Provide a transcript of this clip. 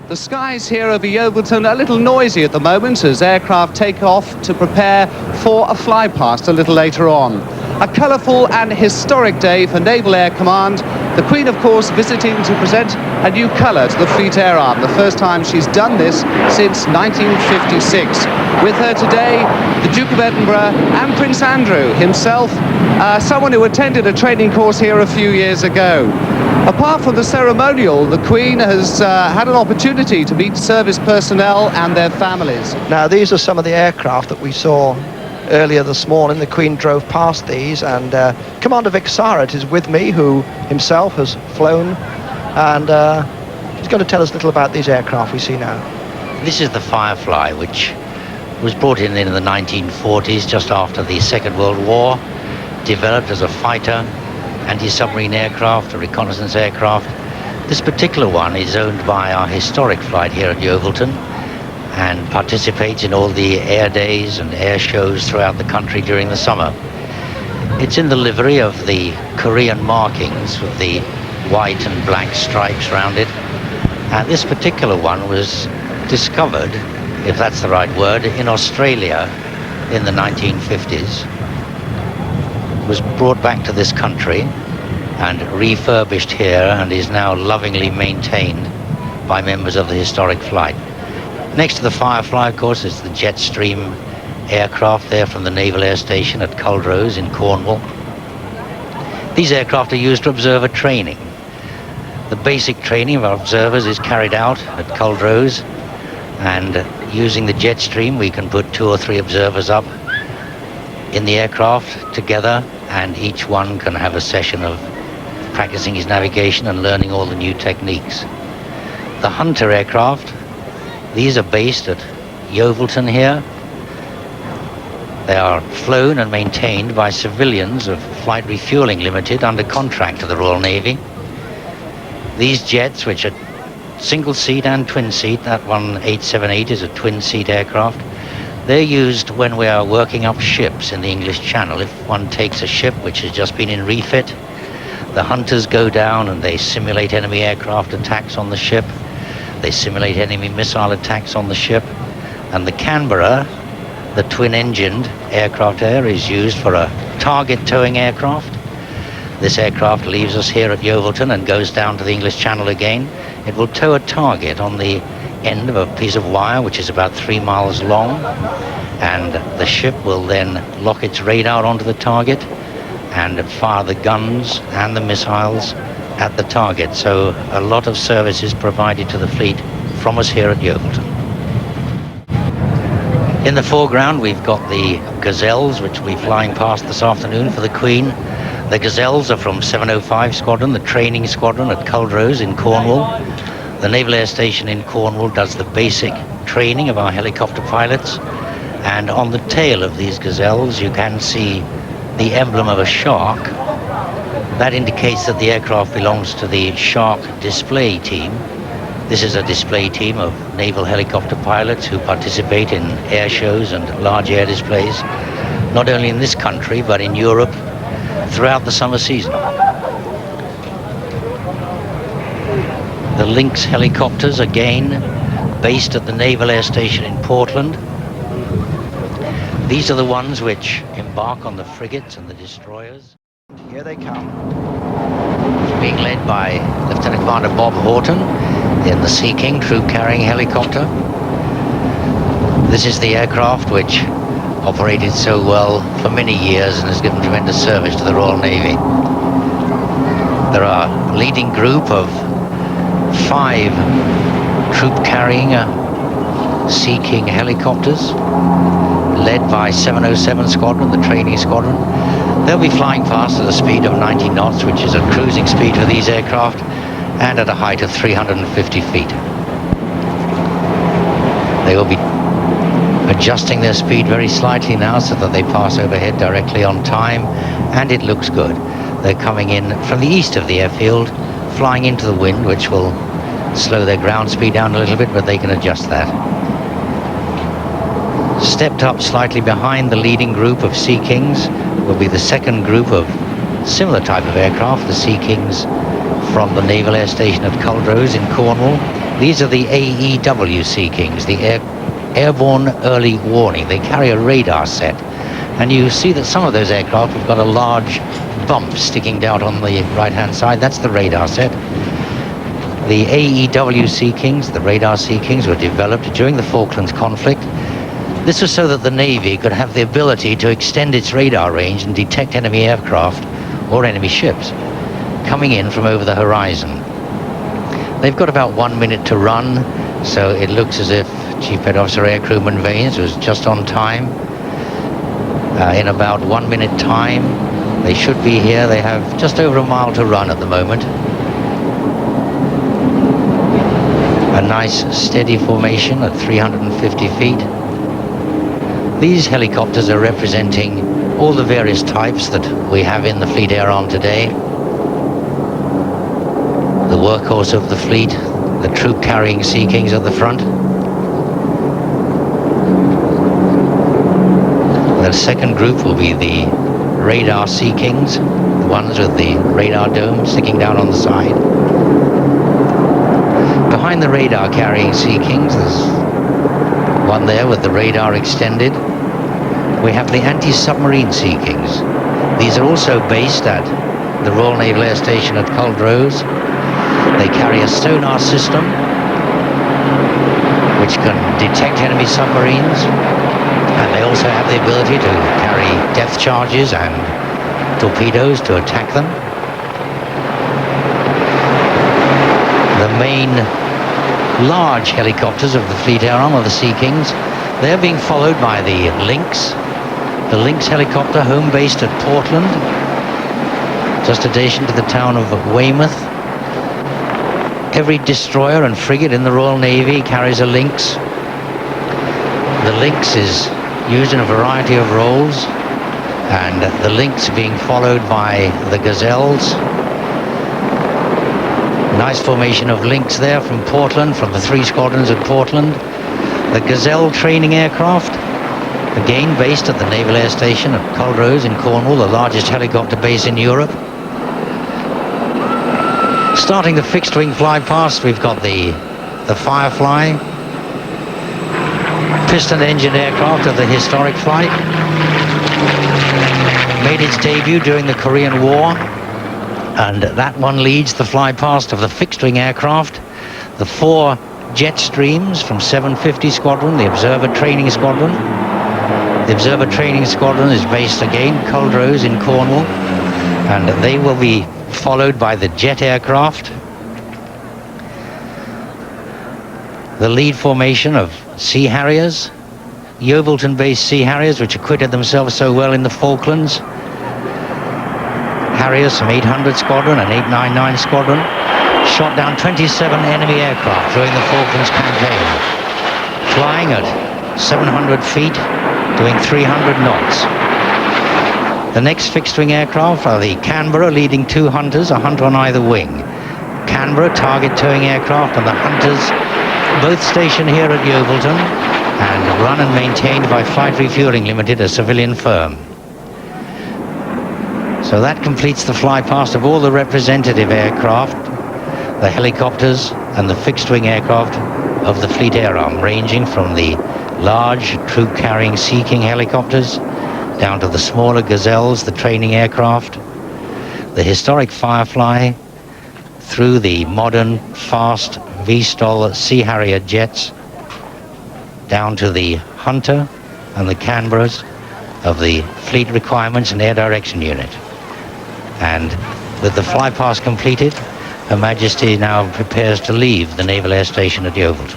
The skies here over Yeovilton are a little noisy at the moment as aircraft take off to prepare for a flypast a little later on. A colourful and historic day for Naval Air Command. The Queen, of course, visiting to present a new colour to the Fleet Air Arm, the first time she's done this since 1956. With her today, the Duke of Edinburgh and Prince Andrew himself, someone who attended a training course here a few years ago. Apart from the ceremonial, the Queen has had an opportunity to meet service personnel and their families. Now, these are some of the aircraft that we saw earlier this morning. The Queen drove past these, and Commander Vic Sarrett is with me, who himself has flown, and he's going to tell us a little about these aircraft we see now. This is the Firefly, which was brought in the 1940s, just after the Second World War, developed as a fighter, anti-submarine aircraft, a reconnaissance aircraft. This particular one is owned by our historic flight here at Yeovilton and participates in all the air days and air shows throughout the country during the summer. It's in the livery of the Korean markings with the white and black stripes around it. And this particular one was discovered, if that's the right word, in Australia in the 1950s. Was brought back to this country and refurbished here and is now lovingly maintained by members of the historic flight. Next to the Firefly, of course, is the Jetstream aircraft there from the Naval Air Station at Culdrose in Cornwall. These aircraft are used for observer training. The basic training of our observers is carried out at Culdrose, and using the Jetstream we can put 2 or 3 observers up in the aircraft together, and each one can have a session of practicing his navigation and learning all the new techniques. The Hunter aircraft, these are based at Yeovilton here. They are flown and maintained by civilians of Flight Refuelling Limited under contract to the Royal Navy. These jets, which are single seat and twin seat, that one 878 is a twin seat aircraft. They're used when we are working up ships in the English Channel. If one takes a ship which has just been in refit, the Hunters go down and they simulate enemy aircraft attacks on the ship. They simulate enemy missile attacks on the ship. And the Canberra, the twin-engined aircraft there, is used for a target towing aircraft. This aircraft leaves us here at Yeovilton and goes down to the English Channel again. It will tow a target on the end of a piece of wire which is about 3 miles long, and the ship will then lock its radar onto the target and fire the guns and the missiles at the target. So a lot of service is provided to the fleet from us here at Yeovilton. In the foreground we've got the Gazelles, which will be flying past this afternoon for the Queen. The Gazelles are from 705 Squadron, the training squadron at Culdrose in Cornwall. The Naval Air Station in Cornwall does the basic training of our helicopter pilots, and on the tail of these Gazelles you can see the emblem of a shark. That indicates that the aircraft belongs to the Shark display team. This is a display team of naval helicopter pilots who participate in air shows and large air displays, not only in this country but in Europe throughout the summer season. The Lynx helicopters, again, based at the Naval Air Station in Portland. These are the ones which embark on the frigates and the destroyers. Here they come. Being led by Lieutenant Commander Bob Horton in the Sea King troop-carrying helicopter. This is the aircraft which operated so well for many years and has given tremendous service to the Royal Navy. There are a leading group of 5 troop-carrying Sea King helicopters, led by 707 Squadron, the training squadron. They'll be flying past at a speed of 90 knots, which is a cruising speed for these aircraft, and at a height of 350 feet. They will be adjusting their speed very slightly now so that they pass overhead directly on time, and it looks good. They're coming in from the east of the airfield, flying into the wind, which will slow their ground speed down a little bit, but they can adjust that. Stepped up slightly behind the leading group of Sea Kings will be the second group of similar type of aircraft, the Sea Kings from the Naval Air Station at Culdrose in Cornwall. These are the AEW Sea Kings, the Airborne Early Warning. They carry a radar set. And you see that some of those aircraft have got a large bump sticking down on the right-hand side. That's the radar set. The AEW Sea Kings, the radar Sea Kings, were developed during the Falklands conflict. This was so that the Navy could have the ability to extend its radar range and detect enemy aircraft or enemy ships coming in from over the horizon. They've got about 1 minute to run, so it looks as if Chief Petty Officer Air Crewman Vanes was just on time. In about 1 minute time, they should be here. They have just over a mile to run at the moment. A nice steady formation at 350 feet. These helicopters are representing all the various types that we have in the Fleet Air Arm today. The workhorse of the fleet, the troop-carrying Sea Kings at the front. The second group will be the radar Sea Kings, the ones with the radar dome sticking down on the side. Behind the radar carrying Sea Kings, there's one there with the radar extended. We have the anti-submarine Sea Kings. These are also based at the Royal Naval Air Station at Culdrose. They carry a sonar system which can detect enemy submarines, and they also have the ability to carry depth charges and torpedoes to attack them. The main large helicopters of the Fleet Air Arm are the Sea Kings. They're being followed by the Lynx. The Lynx helicopter, home based at Portland, just adjacent to the town of Weymouth. Every destroyer and frigate in the Royal Navy carries a Lynx. The Lynx is used in a variety of roles, and the Lynx being followed by the Gazelles. Nice formation of Lynx there from Portland, from the 3 squadrons at Portland. The Gazelle training aircraft, again based at the Naval Air Station at Culdrose in Cornwall, the largest helicopter base in Europe. Starting the fixed-wing flypast, we've got the Firefly, piston-engine aircraft of the historic flight. Made its debut during the Korean War, and that one leads the flypast of the fixed-wing aircraft. The 4 jet streams from 750 Squadron, the Observer Training Squadron. The Observer Training Squadron is based again, Culdrose in Cornwall, and they will be followed by the jet aircraft. The lead formation of Sea Harriers, Yeovilton-based Sea Harriers, which acquitted themselves so well in the Falklands. Harriers from 800 Squadron and 899 Squadron shot down 27 enemy aircraft during the Falklands campaign, flying at 700 feet, doing 300 knots. The next fixed-wing aircraft are the Canberra, leading 2 Hunters, a Hunter on either wing. Canberra, target towing aircraft, and the Hunters, both stationed here at Yeovilton and run and maintained by Flight Refueling Limited, a civilian firm. So that completes the flypast of all the representative aircraft, the helicopters and the fixed-wing aircraft of the Fleet Air Arm, ranging from the large troop-carrying Sea King helicopters down to the smaller Gazelles, the training aircraft, the historic Firefly, through the modern, fast V-STOL Sea Harrier jets, down to the Hunter and the Canberras of the Fleet Requirements and Air Direction Unit. And with the flypast completed, Her Majesty now prepares to leave the Naval Air Station at Yeovilton.